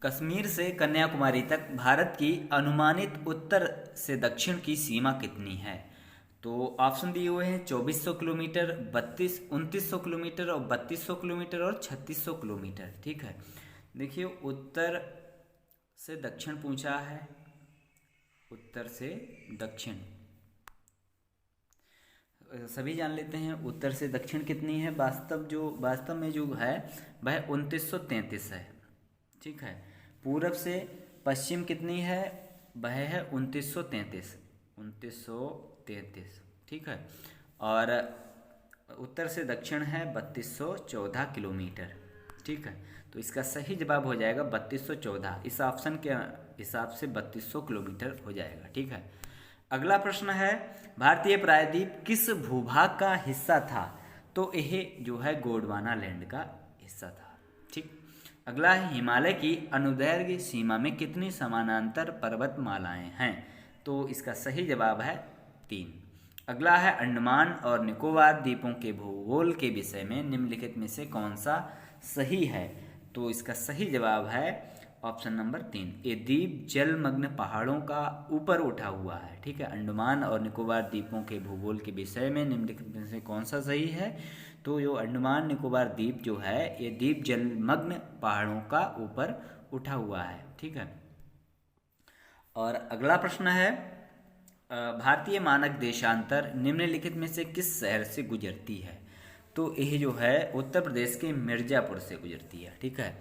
कश्मीर से कन्याकुमारी तक भारत की अनुमानित उत्तर से दक्षिण की सीमा कितनी है? तो ऑप्शन दिए हुए हैं 2400 किलोमीटर, 2900 किलोमीटर और 3200 किलोमीटर और 3600 किलोमीटर। ठीक है, देखिए उत्तर से दक्षिण पूछा है, उत्तर से दक्षिण सभी जान लेते हैं। उत्तर से दक्षिण कितनी है? वास्तव में जो है वह 2933 है। ठीक है, पूरब से पश्चिम कितनी है? वह है 2933। 2933। ठीक है, और उत्तर से दक्षिण है 3214 किलोमीटर। ठीक है, तो इसका सही जवाब हो जाएगा 3214। इस ऑप्शन के हिसाब से 3200 किलोमीटर हो जाएगा। ठीक है, अगला प्रश्न है, भारतीय प्रायद्वीप किस भूभाग का हिस्सा था? तो यह जो है गोंडवाना लैंड का हिस्सा था। ठीक, अगला है, हिमालय की अनुदैर्घ्य सीमा में कितनी समानांतर पर्वतमालाएं हैं? तो इसका सही जवाब है 3। अगला है, अंडमान और निकोबार द्वीपों के भूगोल के विषय में निम्नलिखित में से कौन सा सही है? तो इसका सही जवाब है ऑप्शन नंबर 3। ये द्वीप जलमग्न पहाड़ों का ऊपर उठा हुआ है। ठीक है, अंडमान और निकोबार द्वीपों के भूगोल के विषय में निम्नलिखित में से कौन सा सही है? तो जो अंडमान निकोबार द्वीप जो है, ये द्वीप जलमग्न पहाड़ों का ऊपर उठा हुआ है। ठीक है, और अगला प्रश्न है, भारतीय मानक देशांतर निम्नलिखित में से किस शहर से गुजरती है? तो यह जो है उत्तर प्रदेश के मिर्ज़ापुर से गुजरती है। ठीक है,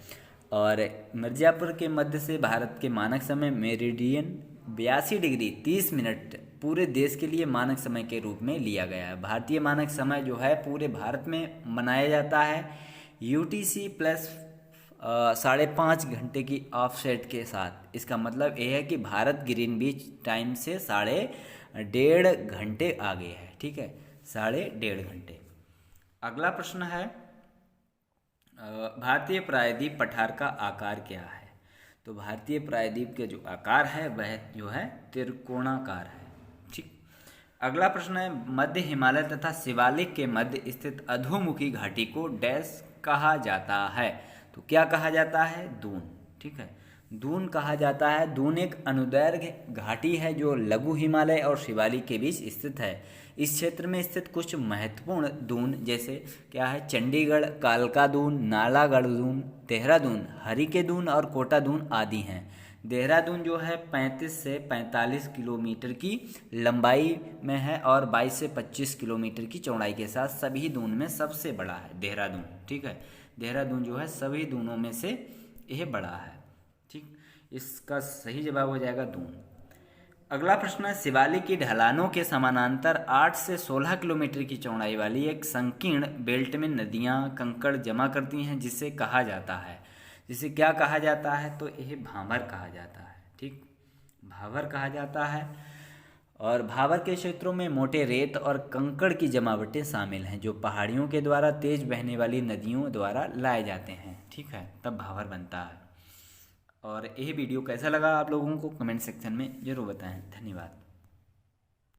और मिर्ज़ापुर के मध्य से भारत के मानक समय मेरिडियन 82 डिग्री 30 मिनट पूरे देश के लिए मानक समय के रूप में लिया गया है। भारतीय मानक समय जो है पूरे भारत में मनाया जाता है UTC प्लस 5.5 घंटे की ऑफसेट के साथ। इसका मतलब यह है कि भारत ग्रीनविच टाइम से 1.5 घंटे आगे है। ठीक है, 1.5 घंटे। अगला प्रश्न है, भारतीय प्रायद्वीप पठार का आकार क्या है? तो भारतीय प्रायद्वीप के जो आकार है वह जो है त्रिकोणाकार है। ठीक, अगला प्रश्न है, मध्य हिमालय तथा शिवालिक के मध्य स्थित अधोमुखी घाटी को डैश कहा जाता है? तो क्या कहा जाता है? दून। ठीक है, दून कहा जाता है। दून एक अनुदैर्घ्य घाटी है जो लघु हिमालय और शिवालिक के बीच स्थित है। इस क्षेत्र में स्थित कुछ महत्वपूर्ण दून जैसे क्या है? चंडीगढ़, कालका दून, नालागढ़ दून, देहरादून, हरिके दून और कोटा दून आदि हैं। देहरादून जो है 35 से 45 किलोमीटर की लंबाई में है और 22 से 25 किलोमीटर की चौड़ाई के साथ सभी दून में सबसे बड़ा है देहरादून। ठीक है, देहरादून जो है सभी दूनों में से यह बड़ा है। ठीक, इसका सही जवाब हो जाएगा दून। अगला प्रश्न है, शिवालिक की ढलानों के समानांतर 8 से 16 किलोमीटर की चौड़ाई वाली एक संकीर्ण बेल्ट में नदियां कंकड़ जमा करती हैं, जिसे कहा जाता है, जिसे क्या कहा जाता है? तो यह भाभर कहा जाता है। ठीक, भाभर कहा जाता है। और भाभर के क्षेत्रों में मोटे रेत और कंकड़ की जमावटें शामिल हैं जो पहाड़ियों के द्वारा तेज बहने वाली नदियों द्वारा लाए जाते हैं। ठीक है, तब भाभर बनता है। और यह वीडियो कैसा लगा आप लोगों को कमेंट सेक्शन में ज़रूर बताएं। धन्यवाद।